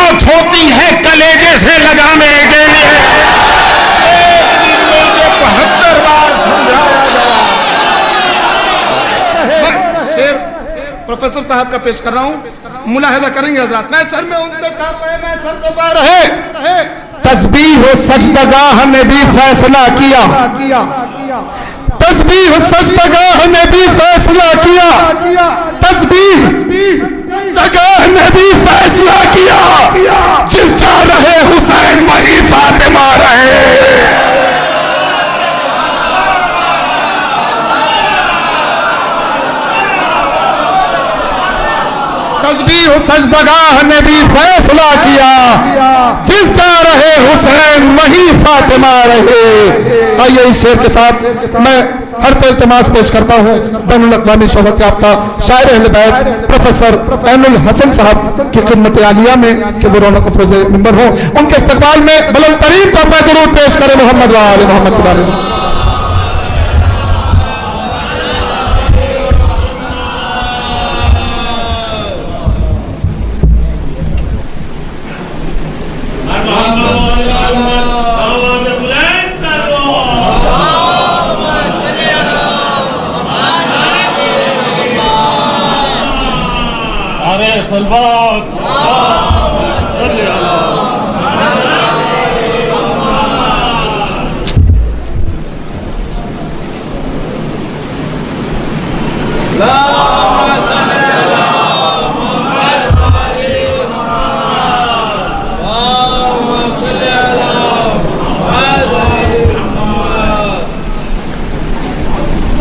मौत होती है कलेजे से लगाने के लिए। 72 बार समझाया गया। शेर प्रोफेसर साहब का पेश कर रहा हूँ, मुलाहिजा करेंगे हजरात। मैं सर में उनसे मैं सर को पा रहे तस्बीह सजदगाह ने भी फैसला किया, तस्बीह सजदगाह ने भी फैसला किया, तस्बीह सजदगाह ने भी फैसला किया, जिस जा रहे हुसैन वही फातिमा रहे। तस्बीह सजदगाह ने भी फैसला किया, जिस जा रहे हुसैन वही फातिमा रहे। आइए इस शेर के साथ मैं हर्फ इल्तिमास पेश करता हूँ बैनुल अक़वामी शोहरत याफ्ता शायर अहले बैत प्रोफेसर ऐनुल हसन साहब की खिदमत आलिया में कि वो रौनक अफरोज़ मिंबर हो। उनके इस्तक़बाल में बुलंद तरीन तोहफ़ा दुरूद पेश करें मोहम्मद व आले मोहम्मद के बारे में।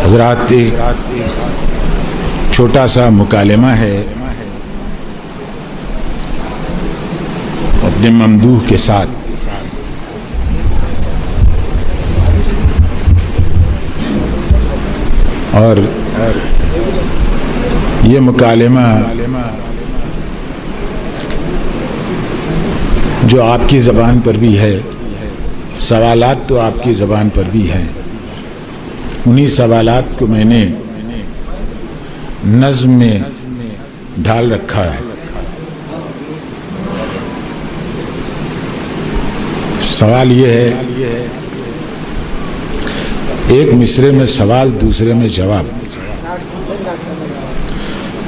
हज़रात, छोटा सा मुकालमा है अपने ममदूह के साथ। और ये मुकालमा जो आपकी ज़बान पर भी है, सवालात तो आपकी ज़बान पर भी हैं, उन्हीं सवालात को मैंने नज़्म में ढाल रखा है। सवाल ये है, एक मिसरे में सवाल दूसरे में जवाब,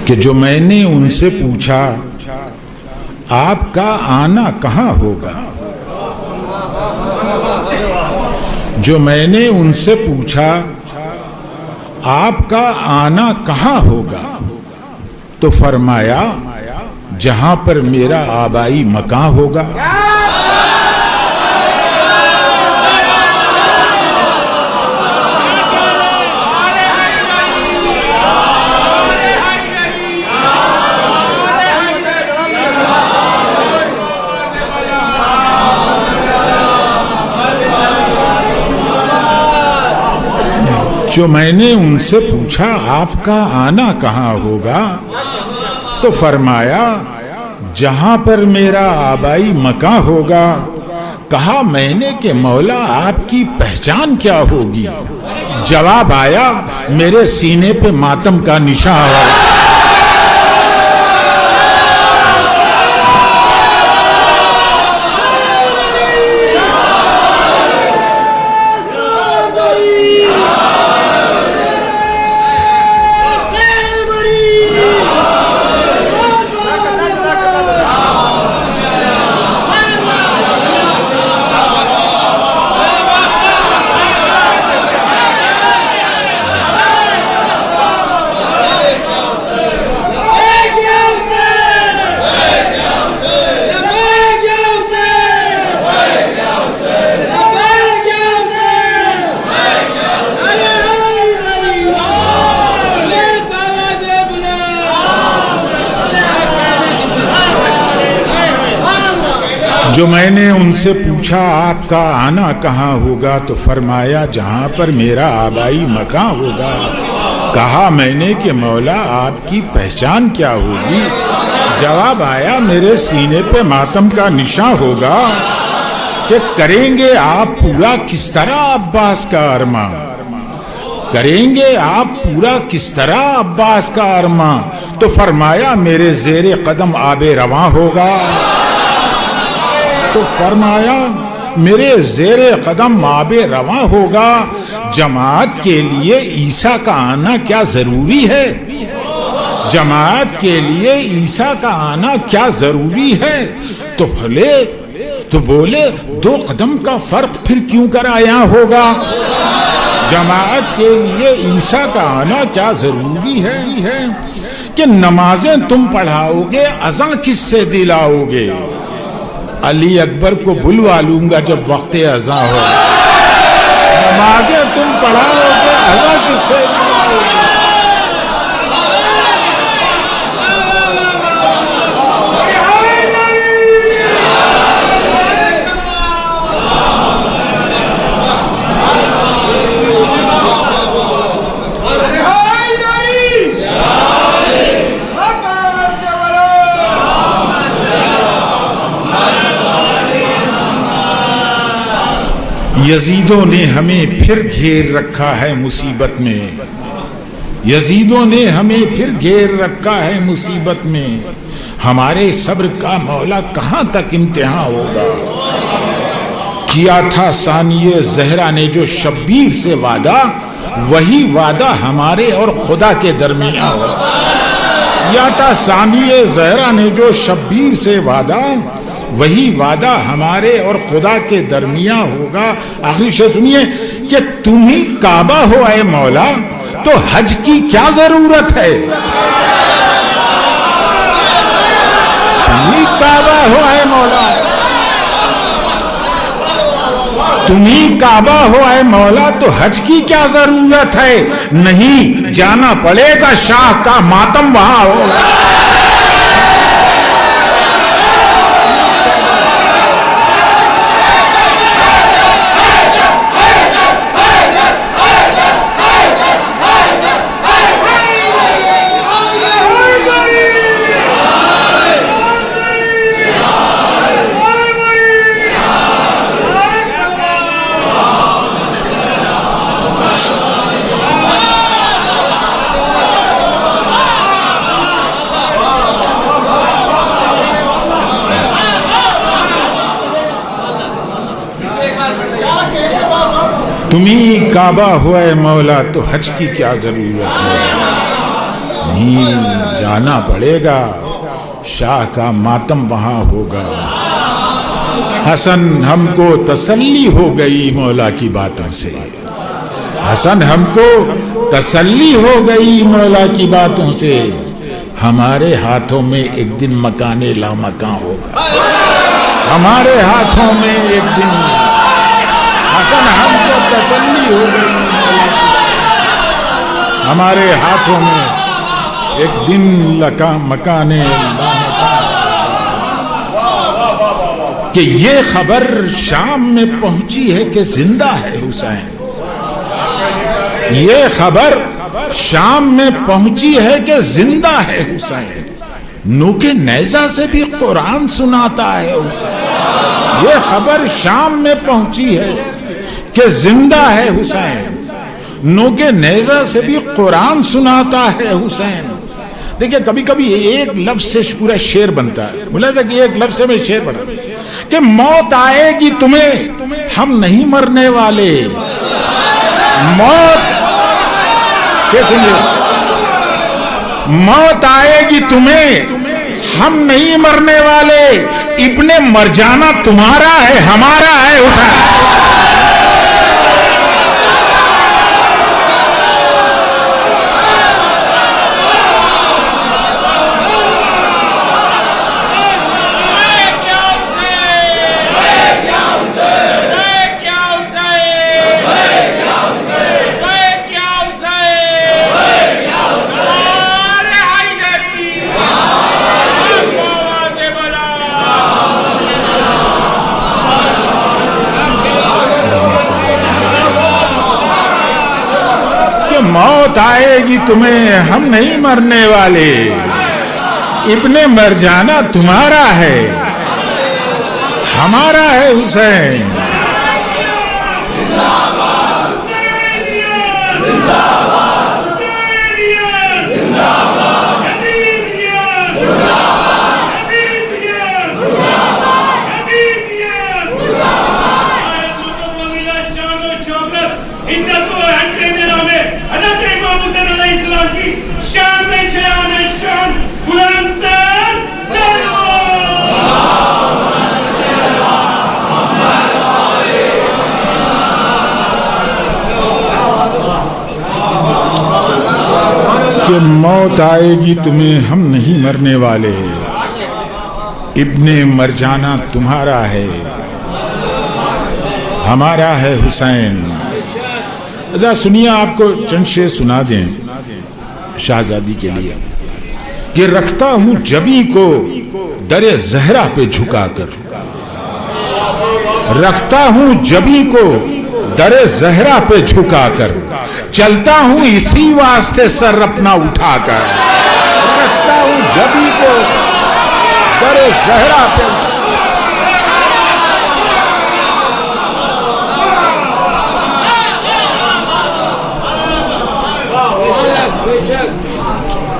कि जो मैंने उनसे पूछा आपका आना कहाँ होगा, जो मैंने उनसे पूछा आपका आना कहाँ होगा, तो फरमाया जहां पर मेरा आबाई मकान होगा। जो मैंने उनसे पूछा आपका आना कहाँ होगा, तो फरमाया जहां पर मेरा आबाई मकान होगा। कहा मैंने कि मौला आपकी पहचान क्या होगी, जवाब आया मेरे सीने पे मातम का निशान है। जो मैंने उनसे पूछा आपका आना कहाँ होगा, तो फरमाया जहाँ पर मेरा आबाई मकान होगा। कहा मैंने कि मौला आपकी पहचान क्या होगी, जवाब आया मेरे सीने पे मातम का निशान होगा। कि करेंगे आप पूरा किस तरह अब्बास का अरमा, करेंगे आप पूरा किस तरह अब्बास का अरमा, तो फरमाया मेरे ज़ेरे कदम आबे रवां होगा। तो फरमाया मेरे ज़ेरे कदम आबे रवा होगा। जमात के लिए ईसा का आना क्या जरूरी है? जमात के लिए ईसा का आना क्या जरूरी है? तो बोले 2 कदम का फर्क फिर क्यों कर आया होगा? जमात के लिए ईसा का आना क्या जरूरी है कि नमाजें तुम पढ़ाओगे, अज़ां किससे दिलाओगे? अली अकबर को बुलवा लूंगा जब वक्त अज़ां हो। नमाजें तुम पढ़ाओगे, अज़ां किससे दिलाओगे? यजीदों ने हमें फिर घेर रखा है मुसीबत में। यजीदों ने हमें फिर घेर रखा है मुसीबत में। हमारे सब्र का मौला कहां तक इम्तिहान होगा? किया था सानिये ज़हरा ने जो शब्बीर से वादा, वही वादा हमारे और खुदा के दरमियान होगा। किया था सानिये ज़हरा ने जो शब्बीर से वादा, वही वादा हमारे और खुदा के दरमियान होगा। आखिरी शेर सुनिए कि तुम ही काबा हो ऐ मौला, तो हज की क्या जरूरत है? तुम ही काबा हो ऐ मौला, तुम ही काबा हो ऐ मौला, तो हज की क्या जरूरत है? नहीं जाना पड़ेगा शाह का मातम वहां होगा। तुम्ही काबा हुआ मौला, तो हज की क्या जरूरत है? नहीं जाना पड़ेगा शाह का मातम वहां होगा। हसन हमको तसल्ली हो गई मौला की बातों से। हसन हमको तसल्ली हो गई मौला की बातों से। हमारे हाथों में एक दिन मकाने लामकां होगा। हमारे हाथों में एक दिन हसन हमको तसल्ली हो गई, हमारे हाथों में एक दिन लका मकाने कि ये खबर शाम में पहुंची है कि जिंदा है हुसैन। ये खबर शाम में पहुंची है कि जिंदा है हुसैन। नूके नेज़ा से भी कुरान सुनाता है हुसैन। ये खबर शाम में पहुंची है कि जिंदा है हुसैन। नूके नेज़ा से भी कुरान सुनाता है हुसैन। देखिए कभी कभी एक लफ्ज से पूरा शेर बनता है। बोला था कि एक लफ्ज से मैं शेर बना कि मौत आएगी तुम्हें, हम नहीं मरने वाले। मौत शेर सुनिए, मौत आएगी तुम्हें, हम नहीं मरने वाले। इब्ने मर जाना तुम्हारा है, हमारा है हुसैन। मौत आएगी तुम्हें, हम नहीं मरने वाले। इब्ने मर जाना तुम्हारा है, हमारा है हुसैन। कि मौत आएगी तुम्हें, हम नहीं मरने वाले, इब्ने मर जाना तुम्हारा है, हमारा है हुसैन। जरा सुनिए, आपको चंद शेर सुना दें शाहजादी के लिए कि रखता हूं जबी को दरे जहरा पे झुकाकर, रखता हूं जबी को दरे जहरा पे झुकाकर, चलता हूं इसी वास्ते सर अपना उठाकर, रखता हूं जबी को दरे जहरा पे।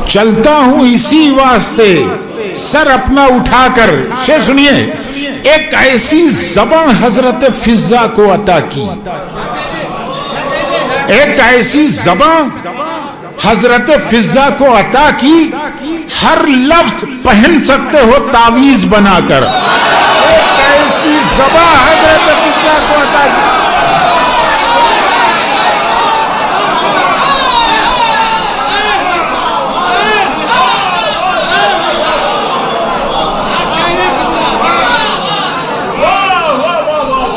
चलता हूं इसी वास्ते सर अपना उठाकर। शेर सुनिए, एक ऐसी ज़बान हजरत फिजा को अता की, एक ऐसी ज़बान हजरत फिजा को अता की, हर लफ्ज पहन सकते हो तावीज बनाकर। एक ऐसी ज़बान हजरत फिजा को अता की।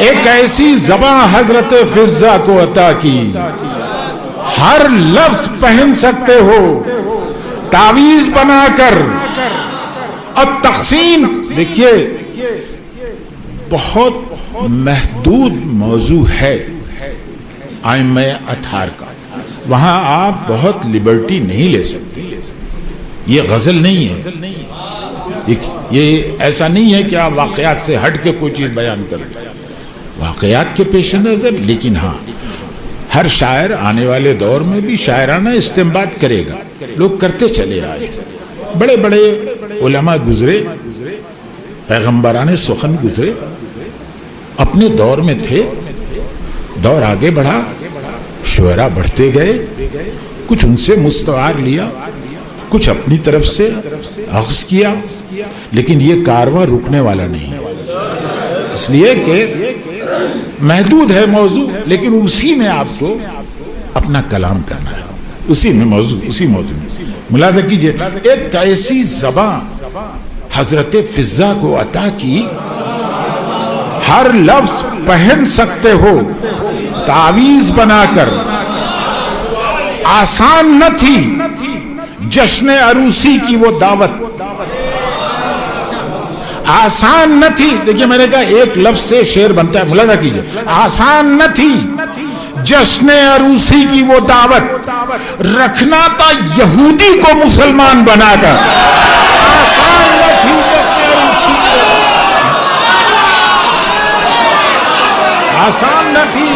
एक ऐसी ज़बान हजरत फिजा को अता की, हर लफ्ज पहन सकते हो तावीज बनाकर। और तक़सीम देखिए, बहुत महदूद मौजू है आइम्मा अथार का, वहां आप बहुत लिबर्टी नहीं ले सकते। ये गजल नहीं है, ये ऐसा नहीं है कि आप वाकयात से हट के कोई चीज बयान कर दें, वाकयात के पेश नजर। लेकिन हाँ, हर शायर आने वाले दौर में भी शायराना इस्तेमाल करेगा, लोग करते चले आए। बड़े बड़े उलमा गुजरे, पैगंबराने सुखन गुजरे, अपने दौर में थे, दौर आगे बढ़ा, शुअरा बढ़ते गए, कुछ उनसे मुस्तआर लिया, कुछ अपनी तरफ से अख्ज़ किया, लेकिन ये कारवां रुकने वाला नहीं है, इसलिए कि महदूद है मौजू, लेकिन उसी में आपको अपना कलाम करना है, उसी में मौजू, उसी मौजू में। मुलाज़ा कीजिए, एक ऐसी ज़बान हजरत फिजा को अता की, हर लफ्ज पहन सकते हो तावीज बनाकर। आसान न थी जश्न अरूसी की वो दावत, आसान न थी। देखिए, मैंने कहा एक लफ्ज से शेर बनता है, मुलाज़ा कीजिए। आसान न थी जश्न अरूसी की वो दावत, रखना था यहूदी को मुसलमान बनाकर। आसान न थी जश्न अरूसी, आसान न थी।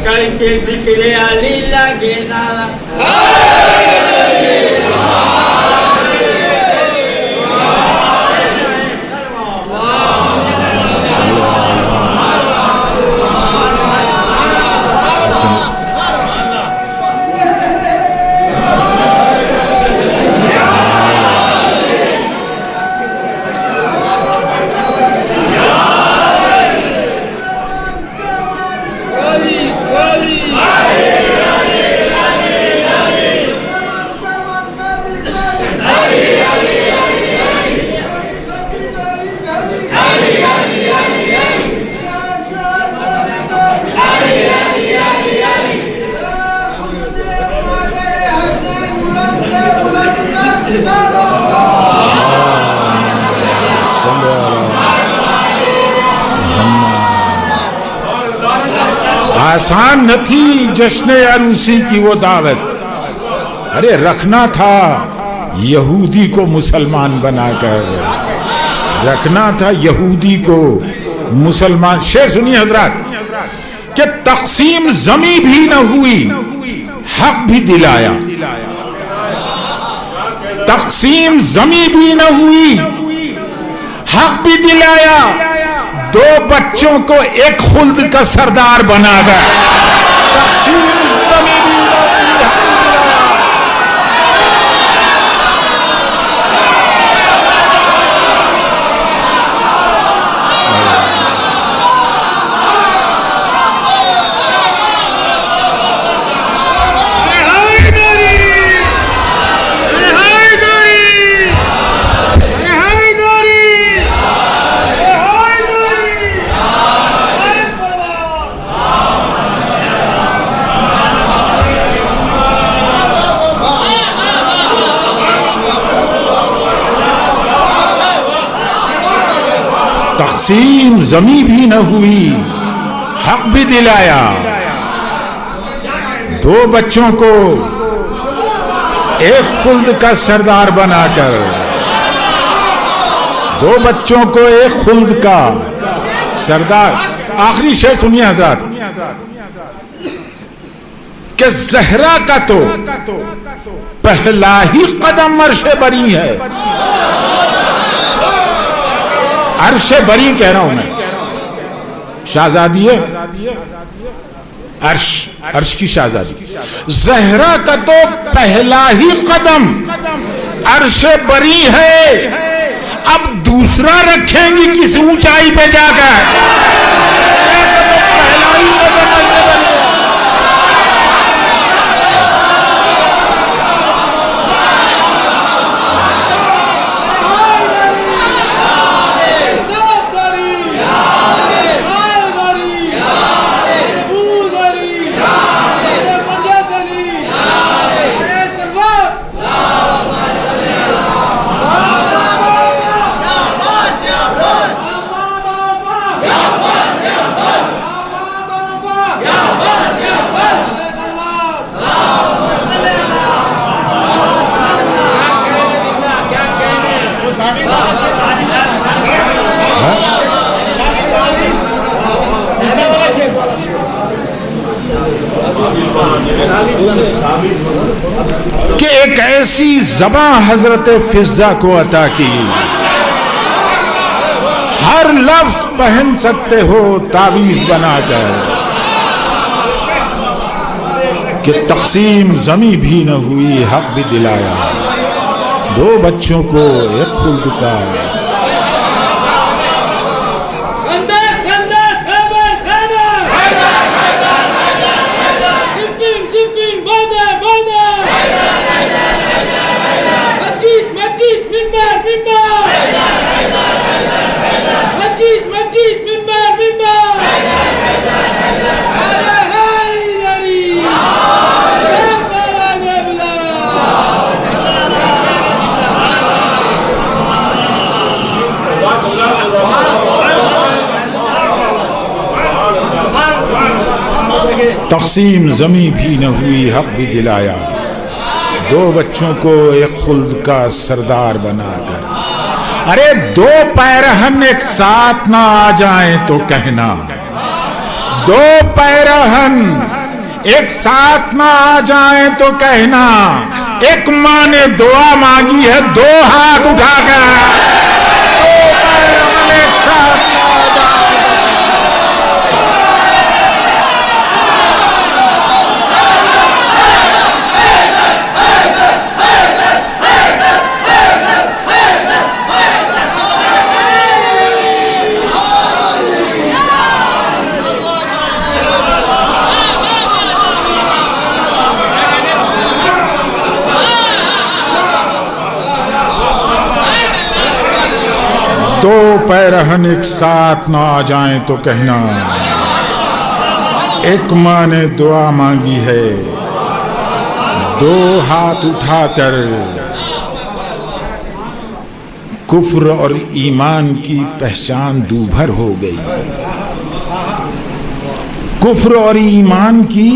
करके जिक्र अली लगे नारा, आसान न थी जश्न अरूसी की वो दावत, अरे रखना था यहूदी को मुसलमान बनाकर, रखना था यहूदी को मुसलमान। शेर सुनिए हजरात, कि तक़सीम ज़मी भी न हुई, हक भी दिलाया। तक़सीम ज़मी भी न हुई, हक भी दिलाया। दो बच्चों को एक खुल्द का सरदार बनाकर तक़सीम ज़मीं भी न तक़सीम ज़मीं भी न हुई, हक भी दिलाया। दो बच्चों को एक खुल्द का सरदार बनाकर, दो बच्चों को एक खुल्द का सरदार। आखिरी शेर सुनिए हजरत, कि ज़हरा का तो पहला ही कदम अर्शे बरी है। अर्शे बरी कह रहा हूं मैं, शहजादी है, अर्श की शहजादी। ज़हरा का तो पहला ही कदम अर्शे बरी है, अब दूसरा रखेंगी किस ऊंचाई पे जाकर। पहला ही कदम अर्शे बरी है। कि एक ऐसी ज़बां हजरत फिज़्ज़ा को अता की, हर लफ्ज पहन सकते हो तावीज़ बनाकर, कि तक़सीम ज़मीं भी न हुई, हक भी दिलाया। दो बच्चों को एक खुल्द का तक़सीम ज़मीं भी न हुई, हक भी दिलाया। दो बच्चों को एक खुल्द का सरदार बनाकर। अरे दो पैरहन एक साथ ना आ जाएं तो कहना, दो पैरहन एक साथ ना आ जाएं तो कहना, एक माँ ने दुआ मांगी है दो हाथ उठाकर। दो पैरहन एक साथ ना आ जाएं। दो पैरहन एक साथ ना आ जाएं तो कहना, एक माँ ने दुआ मांगी है दो हाथ उठाकर। कुफ्र और ईमान की पहचान दूभर हो गई, कुफ्र और ईमान की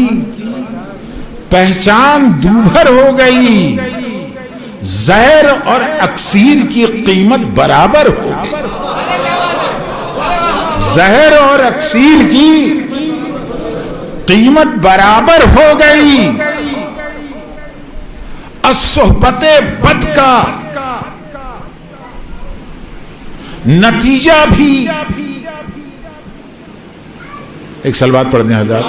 पहचान दूभर हो गई। ज़हर और अक्सीर की कीमत बराबर हो गई, ज़हर और अक्सीर की कीमत बराबर हो गई। असोहबते बद का नतीजा भी एक सलवात पढ़ दें हज़रत।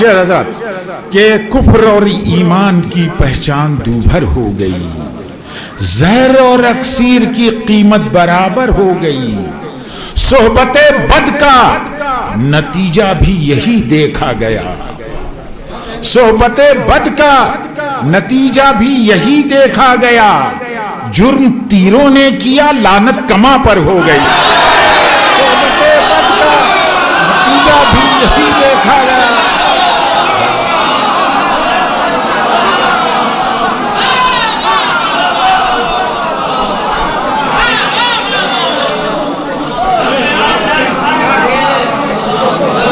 हज़रत के कुफ्र और ईमान की पहचान दूभर हो गई, जहर और अक्सीर की कीमत बराबर हो गई। सोहबते बद का नतीजा भी यही देखा गया, सोहबते बद का नतीजा भी यही देखा गया। जुर्म तीरों ने किया, लानत कमा पर हो गई। सोहबते बद का नतीजा भी यही देखा गया।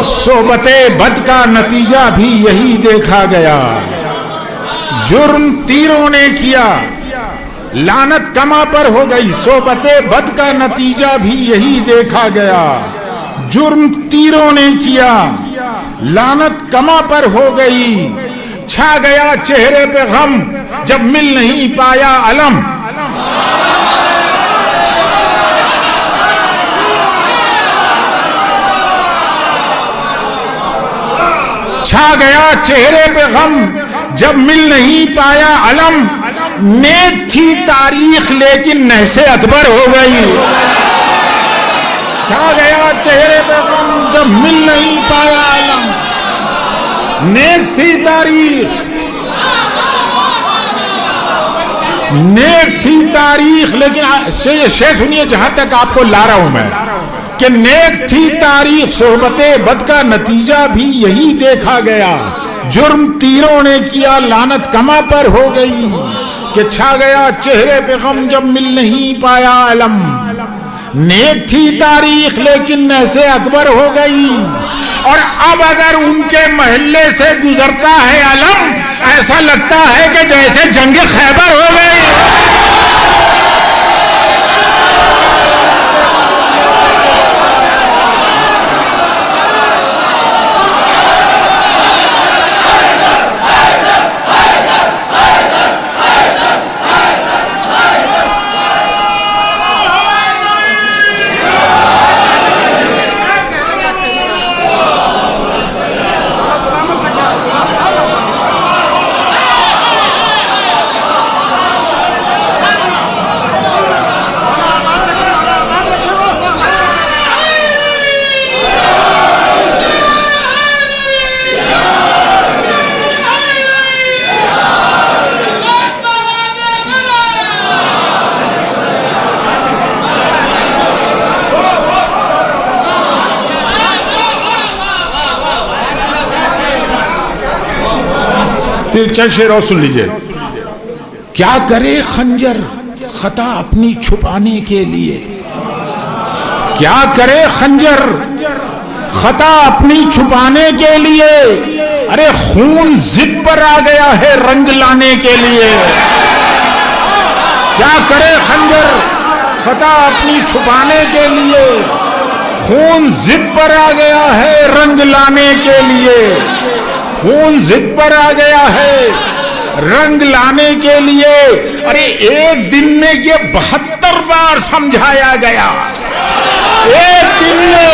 सोहबते बद का नतीजा भी यही देखा गया। जुर्म तीरों ने किया, लानत कमा पर हो गई। सोहबते बद का नतीजा भी यही देखा गया। जुर्म तीरों ने किया, लानत कमा पर हो गई। छा गया चेहरे पे गम जब मिल नहीं पाया अलम। छा गया चेहरे पे गम जब मिल नहीं पाया अलम। नेक थी तारीख लेकिन नहसे अकबर हो गई। छा गया चेहरे पे गम जब मिल नहीं पाया अलम। नेक थी तारीख, नेक थी तारीख लेकिन शेर सुनिए जहां तक आपको ला रहा हूं मैं कि नेक थी तारीख। सोहबते बद का नतीजा भी यही देखा गया। जुर्म तीरों ने किया, लानत कमा पर हो गई। कि छा गया चेहरे पे गम जब मिल नहीं पाया अलम। नेक थी तारीख लेकिन ऐसे अकबर हो गई। और अब अगर उनके महल्ले से गुजरता है अलम, ऐसा लगता है कि जैसे जंग खैबर हो गई। चल शेर और सुन लीजिए। क्या करे खंजर खता अपनी छुपाने के लिए। क्या करे खंजर खता अपनी छुपाने के लिए। अरे खून जिद पर आ गया है रंग लाने के लिए। क्या करे खंजर खता अपनी छुपाने के लिए। खून जिद पर आ गया है रंग लाने के लिए। खून जिद पर आ गया है रंग लाने के लिए। अरे एक दिन में ये 72 बार समझाया गया। एक दिन में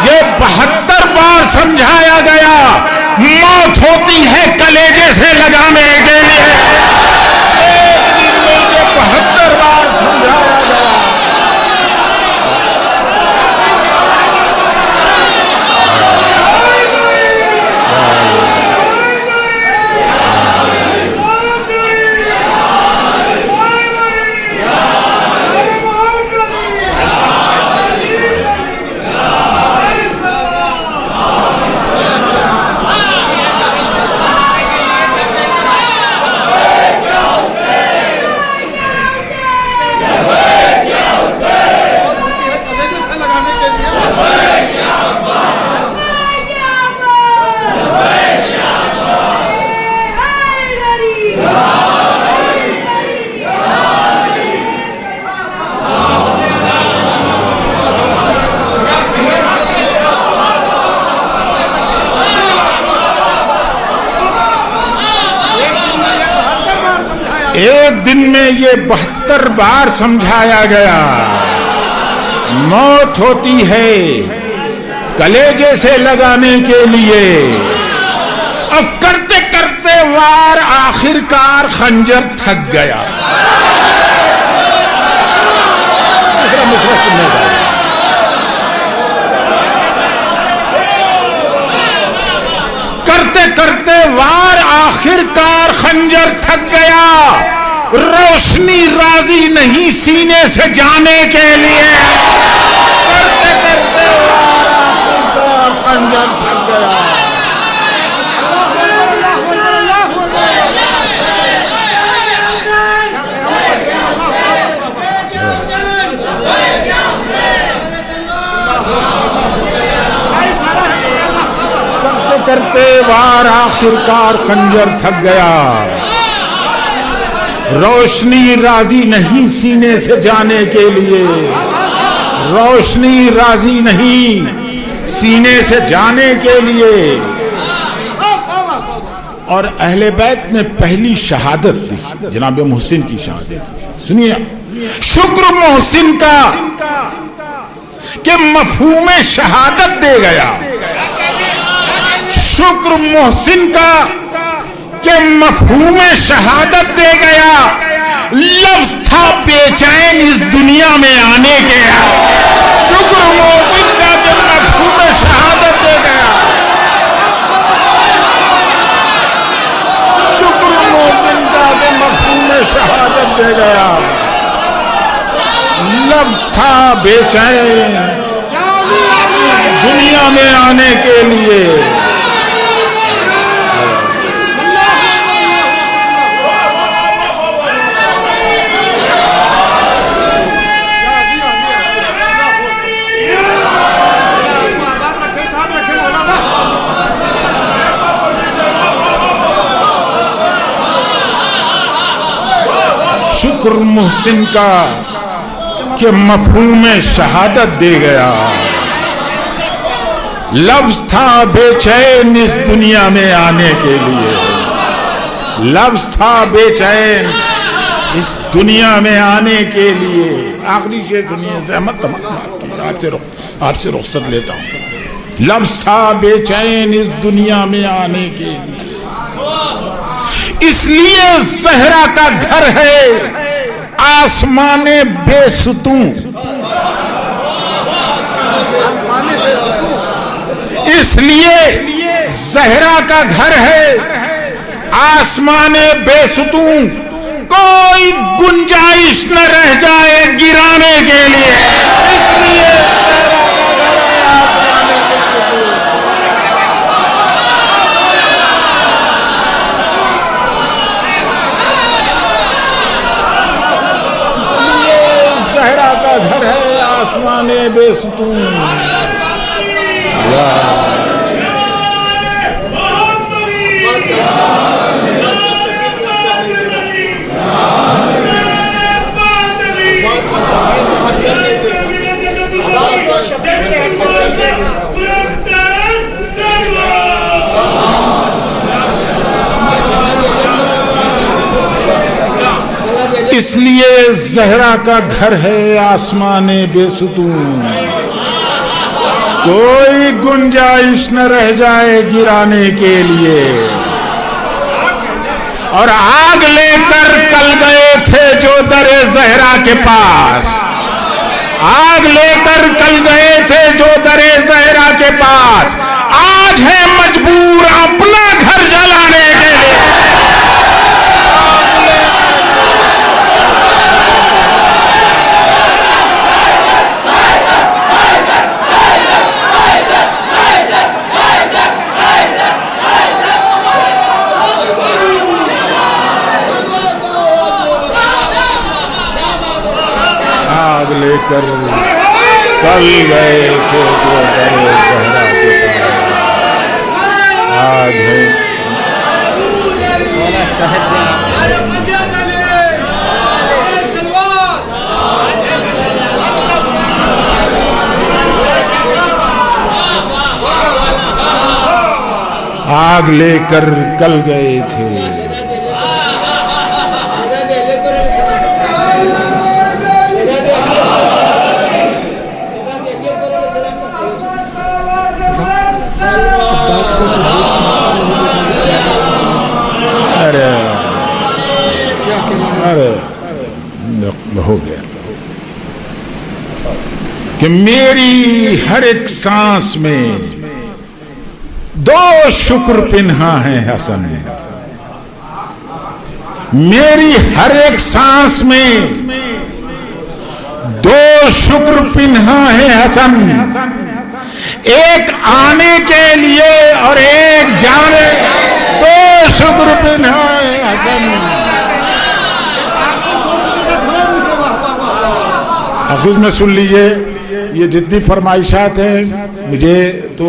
ये 72 बार समझाया गया। मौत होती है कलेजे से लगाने के लिए। एक दिन में ये 72 बार समझाया गया। एक दिन में ये 72 बार समझाया गया, मौत होती है कलेजे से लगाने के लिए। अब करते करते वार आखिरकार खंजर थक गया। करते करते वार आखिरकार खंजर थक गया। रोशनी राजी नहीं सीने से जाने के लिए। करते करते वार आखिरकार खंजर थक गया। करते वार आखिरकार खंजर थक गया। रोशनी राजी नहीं सीने से जाने के लिए। रोशनी राजी नहीं सीने से जाने के लिए। और अहले बैत में पहली शहादत दी जनाब मोहसिन की शहादत। सुनिए, शुक्र मोहसिन का कि मफहूम शहादत दे गया। शुक्र मोहसिन का कि मफहूम शहादत दे गया। लफ्ज था बेचैन इस दुनिया में आने के। शुक्र मोहसिन का कि मफहूम शहादत दे गया। शुक्र मोहसिन का कि मफहूम शहादत दे गया। लफ्ज था बेचैन दुनिया में आने के लिए। शुक्र मोहसिन का कि मफहूम शहादत दे गया। लफ्ज था बेचैन इस दुनिया में आने के लिए। लफ्ज था बेचैन इस दुनिया में आने के लिए। आखिरी शेर दुनिया से आपसे रुखसत लेता हूं। लफ्ज था बेचैन इस दुनिया में आने के लिए। इसलिए ज़हरा का घर है आसमाने बेसुतूं। इसलिए ज़हरा का घर है आसमाने बेसुतूं। कोई गुंजाइश न रह जाए गिराने के लिए। इसलिए ज़हरा का घर है आसमाने बेसुतूं। इसलिए ज़हरा का घर है आसमाने बेसुतूं। कोई गुंजाइश न रह जाए गिराने के लिए। और आग लेकर कल गए थे जो दरे ज़हरा के पास। आग लेकर कल गए थे जो दरे ज़हरा के पास। आज है मजबूर अपना घर जलाने के लिए। आग लेकर कल गए थे जो दरे ज़हरा के पास। आज है आग लेकर कल गए थे कि मेरी हर एक सांस में दो शुक्र पिन्हा है हसन, मेरी हर एक सांस में दो शुक्र पिन्हा है हसन, एक आने के लिए और एक जाने, दो शुक्र पिन्हा है हसन। हाफिज में सुन लीजिए, ये जितनी फरमाइशात हैं मुझे तो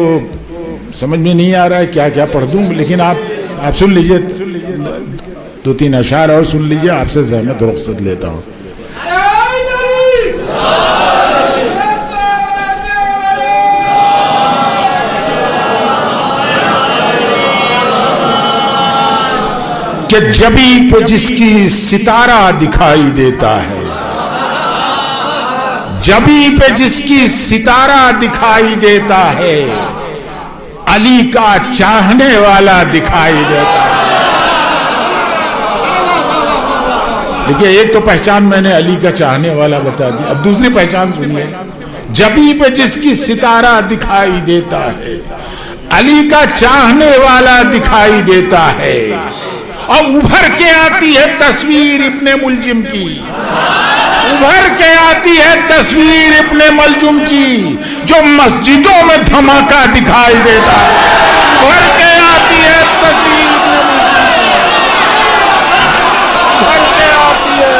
समझ में नहीं आ रहा है क्या क्या पढ़ दूं, लेकिन आप सुन लीजिए, दो तीन अशार और सुन लीजिए, आपसे ज़हमत रुख्सत लेता हूं। कि जबी पे जिसकी सितारा दिखाई देता है, जबी पे जिसकी सितारा दिखाई देता है, अली का चाहने वाला दिखाई देता है। देखिए, एक तो पहचान मैंने अली का चाहने वाला बता दी, अब दूसरी पहचान सुनिए। जबी पे जिसकी सितारा दिखाई देता है, अली का चाहने वाला दिखाई देता है, और उभर के आती है तस्वीर इब्ने मुलजिम की, उभर के आती है तस्वीर इब्ने मुलजिम की, जो मस्जिदों में धमाका दिखाई देता है। उभर के आती है तस्वीर इब्ने मुलजिम की, उभर के आती है।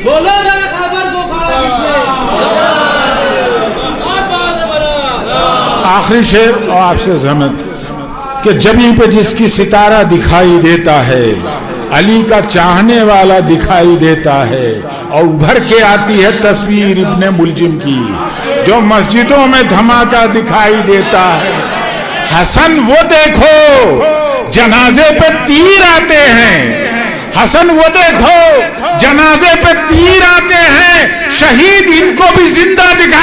बोलो जरा खबर को खाड़ा किसने? आखिरी शेर और आपसे ज़हमत कि जबी पे जिसकी सितारा दिखाई देता है, अली का चाहने वाला दिखाई देता है, और उभर के आती है तस्वीर इब्ने मुलजिम की, जो मस्जिदों में धमाका दिखाई देता है। हसन वो देखो जनाजे पे तीर आते हैं, हसन वो देखो जनाजे पे तीर आते हैं, शहीद इनको भी जिंदा दिखा